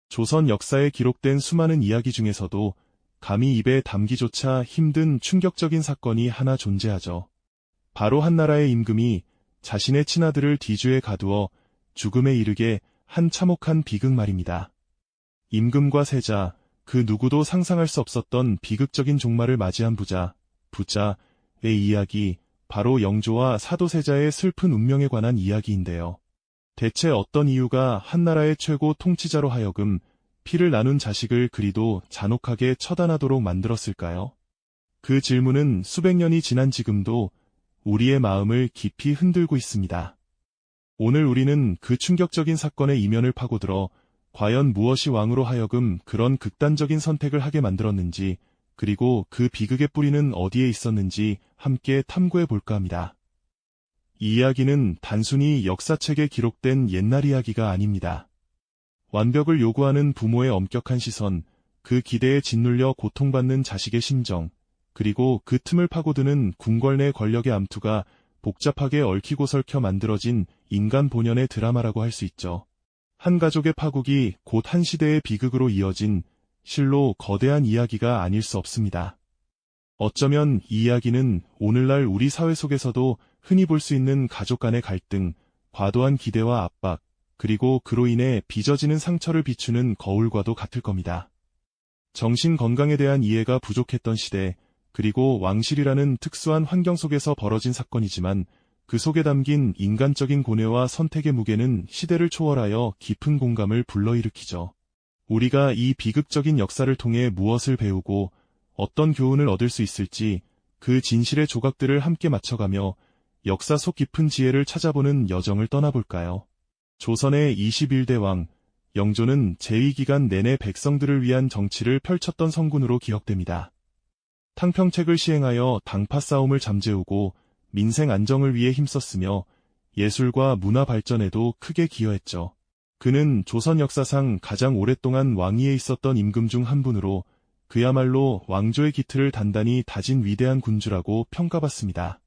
조선 역사에 기록된 수많은 이야기 중에서도 감히 입에 담기조차 힘든 충격적인 사건이 하나 존재하죠. 바로 한나라의 임금이 자신의 친아들을 뒤주에 가두어 죽음에 이르게 한 참혹한 비극 말입니다. 임금과 세자, 그 누구도 상상할 수 없었던 비극적인 종말을 맞이한 부자의 이야기, 바로 영조와 사도세자의 슬픈 운명에 관한 이야기인데요. 대체 어떤 이유가 한나라의 최고 통치자로 하여금 피를 나눈 자식을 그리도 잔혹하게 처단하도록 만들었을까요? 그 질문은 수백 년이 지난 지금도 우리의 마음을 깊이 흔들고 있습니다. 오늘 우리는 그 충격적인 사건의 이면을 파고들어 과연 무엇이 왕으로 하여금 그런 극단적인 선택을 하게 만들었는지, 그리고 그 비극의 뿌리는 어디에 있었는지 함께 탐구해 볼까 합니다. 이 이야기는 단순히 역사책에 기록된 옛날 이야기가 아닙니다. 완벽을 요구하는 부모의 엄격한 시선, 그 기대에 짓눌려 고통받는 자식의 심정, 그리고 그 틈을 파고드는 궁궐 내 권력의 암투가 복잡하게 얽히고 설켜 만들어진 인간 본연의 드라마라고 할 수 있죠. 한 가족의 파국이 곧 한 시대의 비극으로 이어진 실로 거대한 이야기가 아닐 수 없습니다. 어쩌면 이 이야기는 오늘날 우리 사회 속에서도 흔히 볼 수 있는 가족 간의 갈등, 과도한 기대와 압박, 그리고 그로 인해 빚어지는 상처를 비추는 거울과도 같을 겁니다. 정신 건강에 대한 이해가 부족했던 시대, 그리고 왕실이라는 특수한 환경 속에서 벌어진 사건이지만 그 속에 담긴 인간적인 고뇌와 선택의 무게는 시대를 초월하여 깊은 공감을 불러일으키죠. 우리가 이 비극적인 역사를 통해 무엇을 배우고 어떤 교훈을 얻을 수 있을지, 그 진실의 조각들을 함께 맞춰가며 역사 속 깊은 지혜를 찾아보는 여정을 떠나볼까요? 조선의 21대 왕, 영조는 제2기간 내내 백성들을 위한 정치를 펼쳤던 성군으로 기억됩니다. 탕평책을 시행하여 당파 싸움을 잠재우고 민생 안정을 위해 힘썼으며 예술과 문화 발전에도 크게 기여했죠. 그는 조선 역사상 가장 오랫동안 왕위에 있었던 임금 중 한 분으로 그야말로 왕조의 기틀을 단단히 다진 위대한 군주라고 평가받습니다.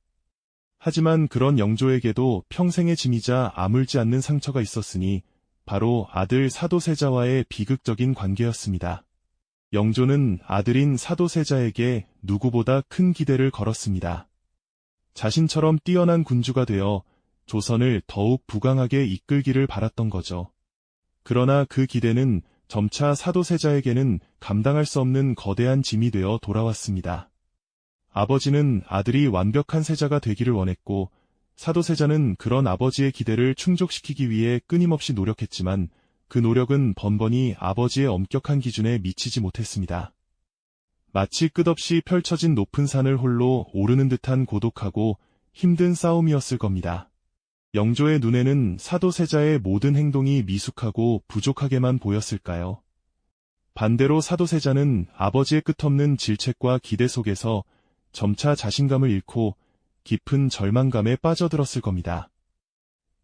하지만 그런 영조에게도 평생의 짐이자 아물지 않는 상처가 있었으니 바로 아들 사도세자와의 비극적인 관계였습니다. 영조는 아들인 사도세자에게 누구보다 큰 기대를 걸었습니다. 자신처럼 뛰어난 군주가 되어 조선을 더욱 부강하게 이끌기를 바랐던 거죠. 그러나 그 기대는 점차 사도세자에게는 감당할 수 없는 거대한 짐이 되어 돌아왔습니다. 아버지는 아들이 완벽한 세자가 되기를 원했고, 사도세자는 그런 아버지의 기대를 충족시키기 위해 끊임없이 노력했지만 그 노력은 번번이 아버지의 엄격한 기준에 미치지 못했습니다. 마치 끝없이 펼쳐진 높은 산을 홀로 오르는 듯한 고독하고 힘든 싸움이었을 겁니다. 영조의 눈에는 사도세자의 모든 행동이 미숙하고 부족하게만 보였을까요? 반대로 사도세자는 아버지의 끝없는 질책과 기대 속에서 점차 자신감을 잃고 깊은 절망감에 빠져들었을 겁니다.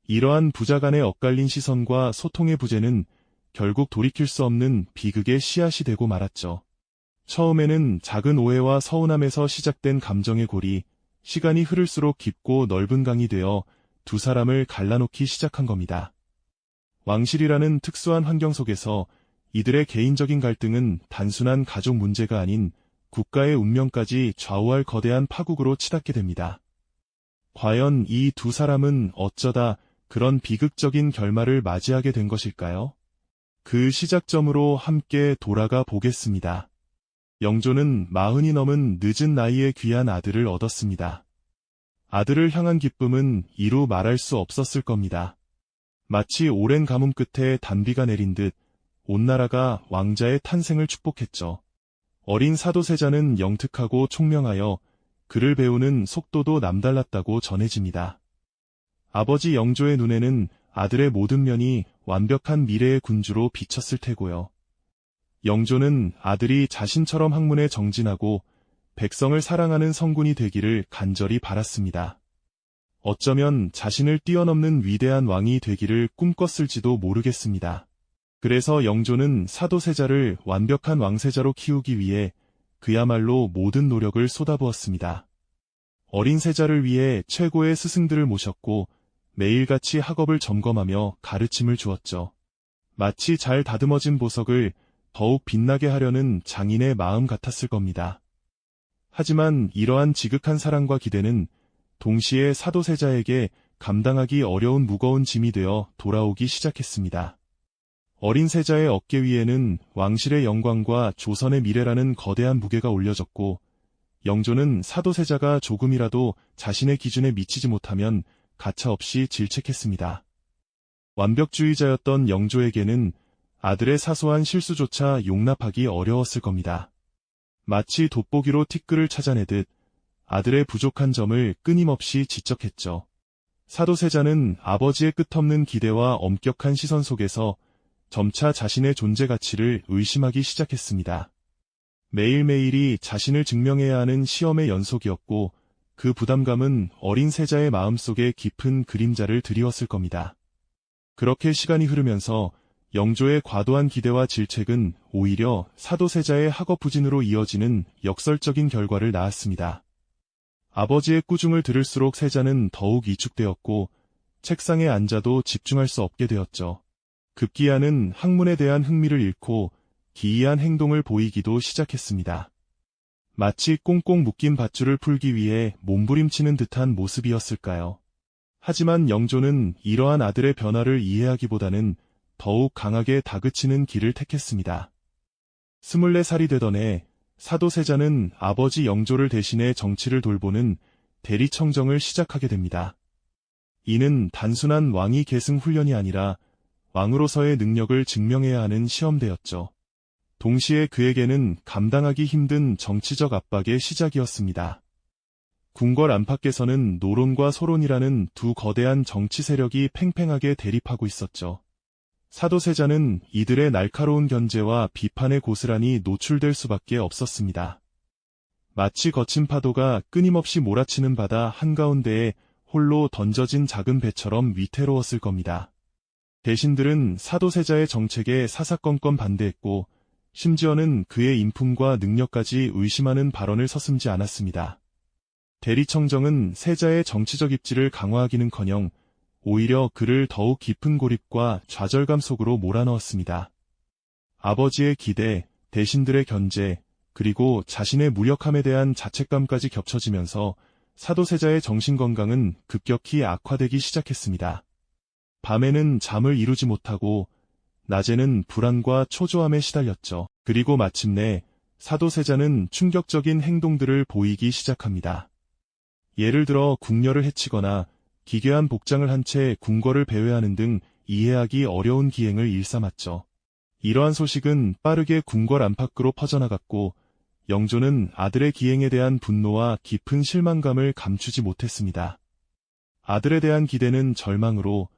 이러한 부자 간의 엇갈린 시선과 소통의 부재는 결국 돌이킬 수 없는 비극의 씨앗이 되고 말았죠. 처음에는 작은 오해와 서운함에서 시작된 감정의 골이 시간이 흐를수록 깊고 넓은 강이 되어 두 사람을 갈라놓기 시작한 겁니다. 왕실이라는 특수한 환경 속에서 이들의 개인적인 갈등은 단순한 가족 문제가 아닌 국가의 운명까지 좌우할 거대한 파국으로 치닫게 됩니다. 과연 이 두 사람은 어쩌다 그런 비극적인 결말을 맞이하게 된 것일까요? 그 시작점으로 함께 돌아가 보겠습니다. 영조는 40이 넘은 늦은 나이에 귀한 아들을 얻었습니다. 아들을 향한 기쁨은 이루 말할 수 없었을 겁니다. 마치 오랜 가뭄 끝에 단비가 내린 듯 온 나라가 왕자의 탄생을 축복했죠. 어린 사도세자는 영특하고 총명하여 글을 배우는 속도도 남달랐다고 전해집니다. 아버지 영조의 눈에는 아들의 모든 면이 완벽한 미래의 군주로 비쳤을 테고요. 영조는 아들이 자신처럼 학문에 정진하고 백성을 사랑하는 성군이 되기를 간절히 바랐습니다. 어쩌면 자신을 뛰어넘는 위대한 왕이 되기를 꿈꿨을지도 모르겠습니다. 그래서 영조는 사도세자를 완벽한 왕세자로 키우기 위해 그야말로 모든 노력을 쏟아부었습니다. 어린 세자를 위해 최고의 스승들을 모셨고 매일같이 학업을 점검하며 가르침을 주었죠. 마치 잘 다듬어진 보석을 더욱 빛나게 하려는 장인의 마음 같았을 겁니다. 하지만 이러한 지극한 사랑과 기대는 동시에 사도세자에게 감당하기 어려운 무거운 짐이 되어 돌아오기 시작했습니다. 어린 세자의 어깨 위에는 왕실의 영광과 조선의 미래라는 거대한 무게가 올려졌고, 영조는 사도세자가 조금이라도 자신의 기준에 미치지 못하면 가차없이 질책했습니다. 완벽주의자였던 영조에게는 아들의 사소한 실수조차 용납하기 어려웠을 겁니다. 마치 돋보기로 티끌을 찾아내듯 아들의 부족한 점을 끊임없이 지적했죠. 사도세자는 아버지의 끝없는 기대와 엄격한 시선 속에서 점차 자신의 존재 가치를 의심하기 시작했습니다. 매일매일이 자신을 증명해야 하는 시험의 연속이었고, 그 부담감은 어린 세자의 마음속에 깊은 그림자를 드리웠을 겁니다. 그렇게 시간이 흐르면서 영조의 과도한 기대와 질책은 오히려 사도세자의 학업부진으로 이어지는 역설적인 결과를 낳았습니다. 아버지의 꾸중을 들을수록 세자는 더욱 이축되었고, 책상에 앉아도 집중할 수 없게 되었죠. 급기야는 학문에 대한 흥미를 잃고 기이한 행동을 보이기도 시작했습니다. 마치 꽁꽁 묶인 밧줄을 풀기 위해 몸부림치는 듯한 모습이었을까요? 하지만 영조는 이러한 아들의 변화를 이해하기보다는 더욱 강하게 다그치는 길을 택했습니다. 24살이 되던 해 사도세자는 아버지 영조를 대신해 정치를 돌보는 대리청정을 시작하게 됩니다. 이는 단순한 왕위 계승 훈련이 아니라 왕으로서의 능력을 증명해야 하는 시험대였죠. 동시에 그에게는 감당하기 힘든 정치적 압박의 시작이었습니다. 궁궐 안팎에서는 노론과 소론이라는 두 거대한 정치 세력이 팽팽하게 대립하고 있었죠. 사도세자는 이들의 날카로운 견제와 비판에 고스란히 노출될 수밖에 없었습니다. 마치 거친 파도가 끊임없이 몰아치는 바다 한가운데에 홀로 던져진 작은 배처럼 위태로웠을 겁니다. 대신들은 사도세자의 정책에 사사건건 반대했고, 심지어는 그의 인품과 능력까지 의심하는 발언을 서슴지 않았습니다. 대리청정은 세자의 정치적 입지를 강화하기는커녕 오히려 그를 더욱 깊은 고립과 좌절감 속으로 몰아넣었습니다. 아버지의 기대, 대신들의 견제, 그리고 자신의 무력함에 대한 자책감까지 겹쳐지면서 사도세자의 정신건강은 급격히 악화되기 시작했습니다. 밤에는 잠을 이루지 못하고 낮에는 불안과 초조함에 시달렸죠. 그리고 마침내 사도세자는 충격적인 행동들을 보이기 시작합니다. 예를 들어 궁녀를 해치거나 기괴한 복장을 한 채 궁궐을 배회하는 등 이해하기 어려운 기행을 일삼았죠. 이러한 소식은 빠르게 궁궐 안팎으로 퍼져나갔고, 영조는 아들의 기행에 대한 분노와 깊은 실망감을 감추지 못했습니다. 아들에 대한 기대는 절망으로,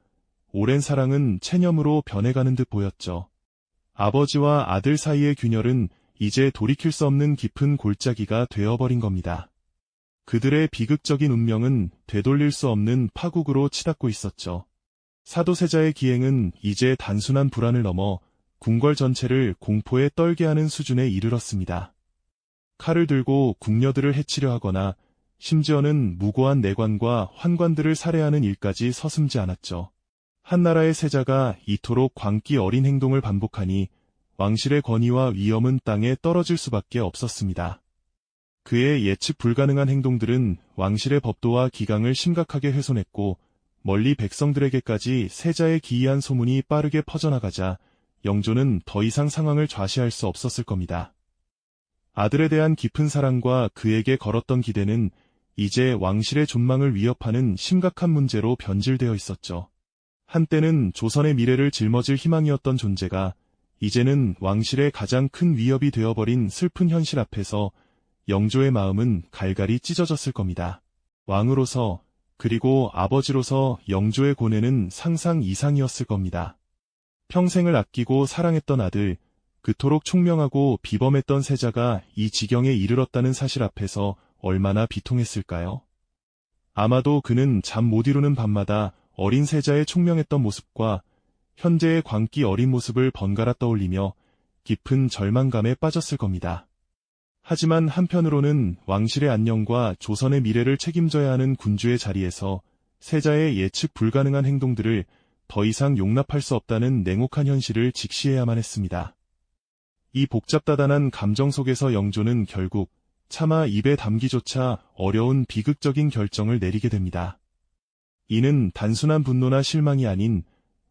오랜 사랑은 체념으로 변해가는 듯 보였죠. 아버지와 아들 사이의 균열은 이제 돌이킬 수 없는 깊은 골짜기가 되어버린 겁니다. 그들의 비극적인 운명은 되돌릴 수 없는 파국으로 치닫고 있었죠. 사도세자의 기행은 이제 단순한 불안을 넘어 궁궐 전체를 공포에 떨게 하는 수준에 이르렀습니다. 칼을 들고 궁녀들을 해치려 하거나 심지어는 무고한 내관과 환관들을 살해하는 일까지 서슴지 않았죠. 한나라의 세자가 이토록 광기 어린 행동을 반복하니 왕실의 권위와 위엄은 땅에 떨어질 수밖에 없었습니다. 그의 예측 불가능한 행동들은 왕실의 법도와 기강을 심각하게 훼손했고, 멀리 백성들에게까지 세자의 기이한 소문이 빠르게 퍼져나가자 영조는 더 이상 상황을 좌시할 수 없었을 겁니다. 아들에 대한 깊은 사랑과 그에게 걸었던 기대는 이제 왕실의 존망을 위협하는 심각한 문제로 변질되어 있었죠. 한때는 조선의 미래를 짊어질 희망이었던 존재가 이제는 왕실의 가장 큰 위협이 되어버린 슬픈 현실 앞에서 영조의 마음은 갈갈이 찢어졌을 겁니다. 왕으로서, 그리고 아버지로서 영조의 고뇌는 상상 이상이었을 겁니다. 평생을 아끼고 사랑했던 아들, 그토록 총명하고 비범했던 세자가 이 지경에 이르렀다는 사실 앞에서 얼마나 비통했을까요? 아마도 그는 잠 못 이루는 밤마다 어린 세자의 총명했던 모습과 현재의 광기 어린 모습을 번갈아 떠올리며 깊은 절망감에 빠졌을 겁니다. 하지만 한편으로는 왕실의 안녕과 조선의 미래를 책임져야 하는 군주의 자리에서 세자의 예측 불가능한 행동들을 더 이상 용납할 수 없다는 냉혹한 현실을 직시해야만 했습니다. 이 복잡다단한 감정 속에서 영조는 결국 차마 입에 담기조차 어려운 비극적인 결정을 내리게 됩니다. 이는 단순한 분노나 실망이 아닌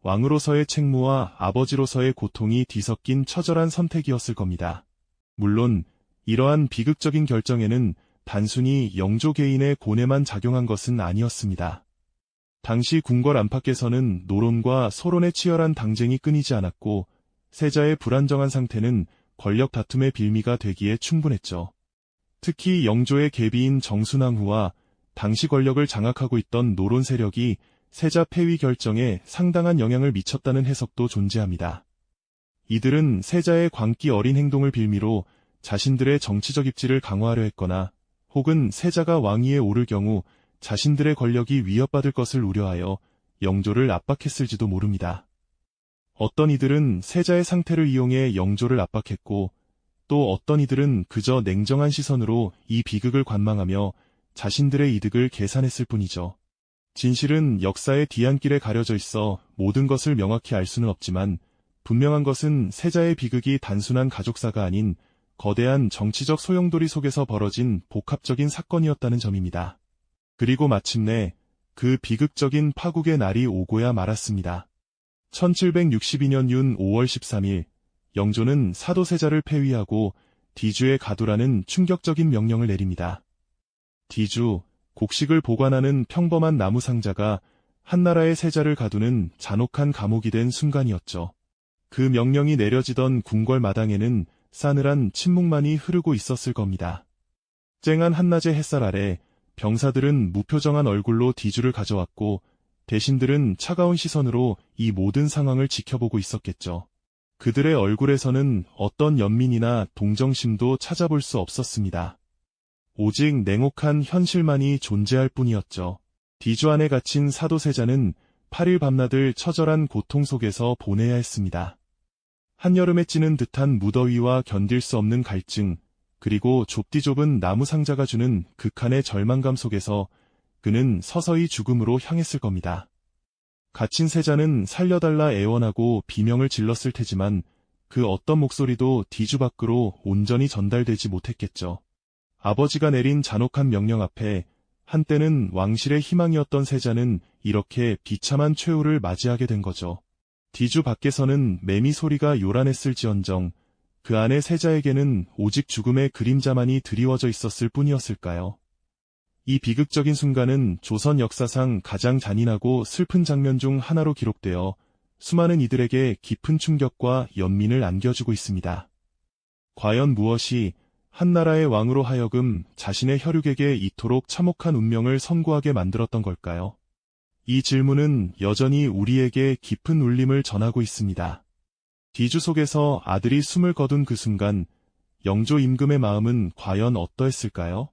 왕으로서의 책무와 아버지로서의 고통이 뒤섞인 처절한 선택이었을 겁니다. 물론 이러한 비극적인 결정에는 단순히 영조 개인의 고뇌만 작용한 것은 아니었습니다. 당시 궁궐 안팎에서는 노론과 소론의 치열한 당쟁이 끊이지 않았고 세자의 불안정한 상태는 권력 다툼의 빌미가 되기에 충분했죠. 특히 영조의 계비인 정순왕후와 당시 권력을 장악하고 있던 노론 세력이 세자 폐위 결정에 상당한 영향을 미쳤다는 해석도 존재합니다. 이들은 세자의 광기 어린 행동을 빌미로 자신들의 정치적 입지를 강화하려 했거나 혹은 세자가 왕위에 오를 경우 자신들의 권력이 위협받을 것을 우려하여 영조를 압박했을지도 모릅니다. 어떤 이들은 세자의 상태를 이용해 영조를 압박했고 또 어떤 이들은 그저 냉정한 시선으로 이 비극을 관망하며 자신들의 이득을 계산했을 뿐이죠. 진실은 역사의 뒤안길에 가려져 있어 모든 것을 명확히 알 수는 없지만 분명한 것은 세자의 비극이 단순한 가족사가 아닌 거대한 정치적 소용돌이 속에서 벌어진 복합적인 사건이었다는 점입니다. 그리고 마침내 그 비극적인 파국의 날이 오고야 말았습니다. 1762년 윤 5월 13일 영조는 사도세자를 폐위하고 디주에 가두라는 충격적인 명령을 내립니다. 디주, 곡식을 보관하는 평범한 나무 상자가 한나라의 세자를 가두는 잔혹한 감옥이 된 순간이었죠. 그 명령이 내려지던 궁궐 마당에는 싸늘한 침묵만이 흐르고 있었을 겁니다. 쨍한 한낮의 햇살 아래 병사들은 무표정한 얼굴로 디주를 가져왔고 대신들은 차가운 시선으로 이 모든 상황을 지켜보고 있었겠죠. 그들의 얼굴에서는 어떤 연민이나 동정심도 찾아볼 수 없었습니다. 오직 냉혹한 현실만이 존재할 뿐이었죠. 디주 안에 갇힌 사도세자는 8일 밤낮을 처절한 고통 속에서 보내야 했습니다. 한여름에 찌는 듯한 무더위와 견딜 수 없는 갈증, 그리고 좁디 좁은 나무 상자가 주는 극한의 절망감 속에서 그는 서서히 죽음으로 향했을 겁니다. 갇힌 세자는 살려달라 애원하고 비명을 질렀을 테지만 그 어떤 목소리도 디주 밖으로 온전히 전달되지 못했겠죠. 아버지가 내린 잔혹한 명령 앞에 한때는 왕실의 희망이었던 세자는 이렇게 비참한 최후를 맞이하게 된 거죠. 디주 밖에서는 매미 소리가 요란했을지언정 그 안에 세자에게는 오직 죽음의 그림자만이 드리워져 있었을 뿐이었을까요? 이 비극적인 순간은 조선 역사상 가장 잔인하고 슬픈 장면 중 하나로 기록되어 수많은 이들에게 깊은 충격과 연민을 안겨주고 있습니다. 과연 무엇이 한나라의 왕으로 하여금 자신의 혈육에게 이토록 참혹한 운명을 선고하게 만들었던 걸까요? 이 질문은 여전히 우리에게 깊은 울림을 전하고 있습니다. 디주 속에서 아들이 숨을 거둔 그 순간 영조 임금의 마음은 과연 어떠했을까요?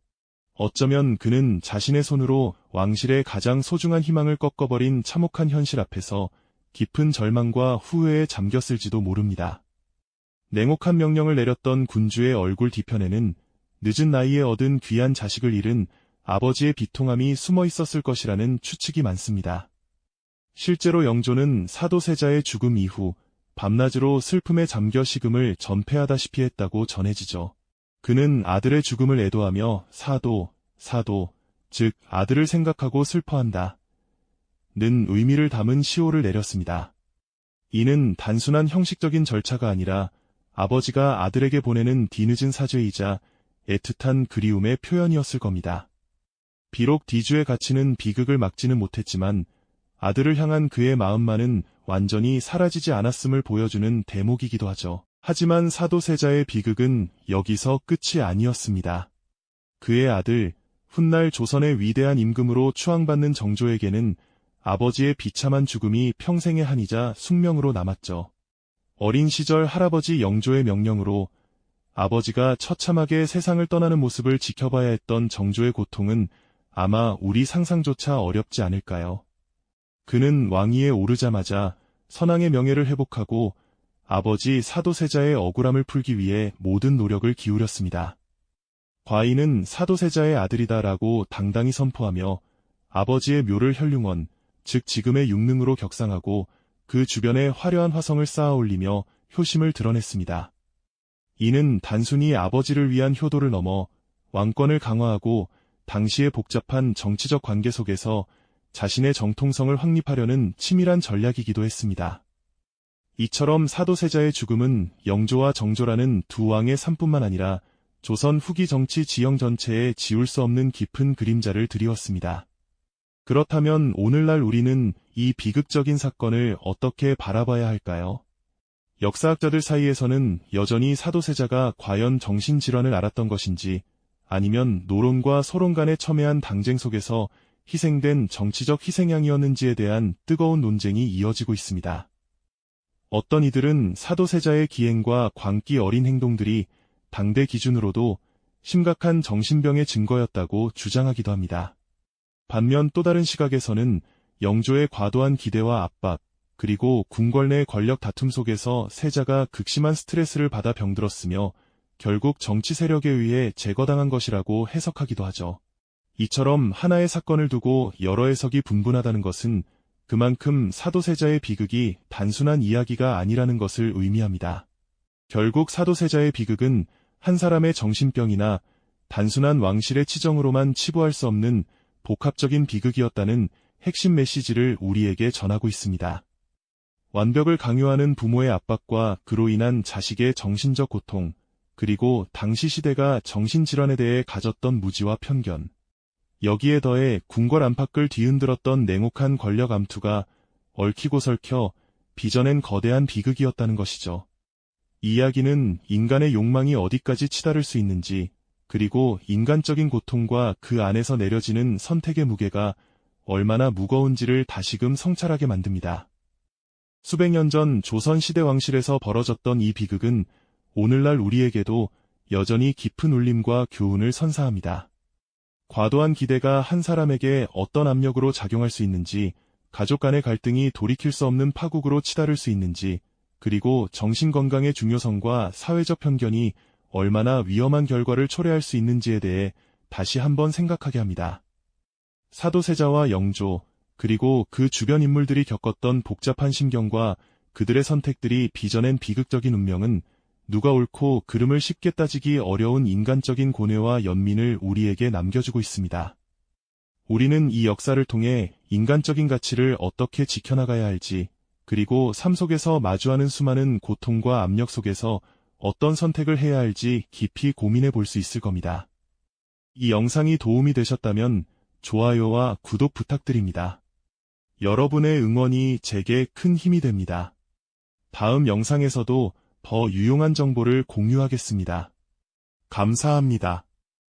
어쩌면 그는 자신의 손으로 왕실의 가장 소중한 희망을 꺾어버린 참혹한 현실 앞에서 깊은 절망과 후회에 잠겼을지도 모릅니다. 냉혹한 명령을 내렸던 군주의 얼굴 뒤편에는 늦은 나이에 얻은 귀한 자식을 잃은 아버지의 비통함이 숨어 있었을 것이라는 추측이 많습니다. 실제로 영조는 사도세자의 죽음 이후 밤낮으로 슬픔에 잠겨 식음을 전폐하다시피 했다고 전해지죠. 그는 아들의 죽음을 애도하며 사도, 즉 아들을 생각하고 슬퍼한다 는 의미를 담은 시호를 내렸습니다. 이는 단순한 형식적인 절차가 아니라 아버지가 아들에게 보내는 뒤늦은 사죄이자 애틋한 그리움의 표현이었을 겁니다. 비록 디주에 갇히는 비극을 막지는 못했지만 아들을 향한 그의 마음만은 완전히 사라지지 않았음을 보여주는 대목이기도 하죠. 하지만 사도세자의 비극은 여기서 끝이 아니었습니다. 그의 아들, 훗날 조선의 위대한 임금으로 추앙받는 정조에게는 아버지의 비참한 죽음이 평생의 한이자 숙명으로 남았죠. 어린 시절 할아버지 영조의 명령으로 아버지가 처참하게 세상을 떠나는 모습을 지켜봐야 했던 정조의 고통은 아마 우리 상상조차 어렵지 않을까요? 그는 왕위에 오르자마자 선왕의 명예를 회복하고 아버지 사도세자의 억울함을 풀기 위해 모든 노력을 기울였습니다. 과인은 사도세자의 아들이다라고 당당히 선포하며 아버지의 묘를 혈륭원, 즉 지금의 육릉으로 격상하고 그 주변에 화려한 화성을 쌓아 올리며 효심을 드러냈습니다. 이는 단순히 아버지를 위한 효도를 넘어 왕권을 강화하고 당시의 복잡한 정치적 관계 속에서 자신의 정통성을 확립하려는 치밀한 전략이기도 했습니다. 이처럼 사도세자의 죽음은 영조와 정조라는 두 왕의 삶뿐만 아니라 조선 후기 정치 지형 전체에 지울 수 없는 깊은 그림자를 드리웠습니다. 그렇다면 오늘날 우리는 이 비극적인 사건을 어떻게 바라봐야 할까요? 역사학자들 사이에서는 여전히 사도세자가 과연 정신질환을 앓았던 것인지, 아니면 노론과 소론 간의 첨예한 당쟁 속에서 희생된 정치적 희생양이었는지에 대한 뜨거운 논쟁이 이어지고 있습니다. 어떤 이들은 사도세자의 기행과 광기 어린 행동들이 당대 기준으로도 심각한 정신병의 증거였다고 주장하기도 합니다. 반면 또 다른 시각에서는 영조의 과도한 기대와 압박, 그리고 궁궐 내 권력 다툼 속에서 세자가 극심한 스트레스를 받아 병들었으며 결국 정치 세력에 의해 제거당한 것이라고 해석하기도 하죠. 이처럼 하나의 사건을 두고 여러 해석이 분분하다는 것은 그만큼 사도세자의 비극이 단순한 이야기가 아니라는 것을 의미합니다. 결국 사도세자의 비극은 한 사람의 정신병이나 단순한 왕실의 치정으로만 치부할 수 없는 복합적인 비극이었다는 핵심 메시지를 우리에게 전하고 있습니다. 완벽을 강요하는 부모의 압박과 그로 인한 자식의 정신적 고통, 그리고 당시 시대가 정신질환에 대해 가졌던 무지와 편견. 여기에 더해 궁궐 안팎을 뒤흔들었던 냉혹한 권력 암투가 얽히고 설켜 빚어낸 거대한 비극이었다는 것이죠. 이 이야기는 인간의 욕망이 어디까지 치달을 수 있는지, 그리고 인간적인 고통과 그 안에서 내려지는 선택의 무게가 얼마나 무거운지를 다시금 성찰하게 만듭니다. 수백 년 전 조선시대 왕실에서 벌어졌던 이 비극은 오늘날 우리에게도 여전히 깊은 울림과 교훈을 선사합니다. 과도한 기대가 한 사람에게 어떤 압력으로 작용할 수 있는지, 가족 간의 갈등이 돌이킬 수 없는 파국으로 치달을 수 있는지, 그리고 정신건강의 중요성과 사회적 편견이 얼마나 위험한 결과를 초래할 수 있는지에 대해 다시 한번 생각하게 합니다. 사도세자와 영조, 그리고 그 주변 인물들이 겪었던 복잡한 심경과 그들의 선택들이 빚어낸 비극적인 운명은 누가 옳고 그름을 쉽게 따지기 어려운 인간적인 고뇌와 연민을 우리에게 남겨주고 있습니다. 우리는 이 역사를 통해 인간적인 가치를 어떻게 지켜나가야 할지, 그리고 삶 속에서 마주하는 수많은 고통과 압력 속에서 어떤 선택을 해야 할지 깊이 고민해 볼 수 있을 겁니다. 이 영상이 도움이 되셨다면 좋아요와 구독 부탁드립니다. 여러분의 응원이 제게 큰 힘이 됩니다. 다음 영상에서도 더 유용한 정보를 공유하겠습니다. 감사합니다.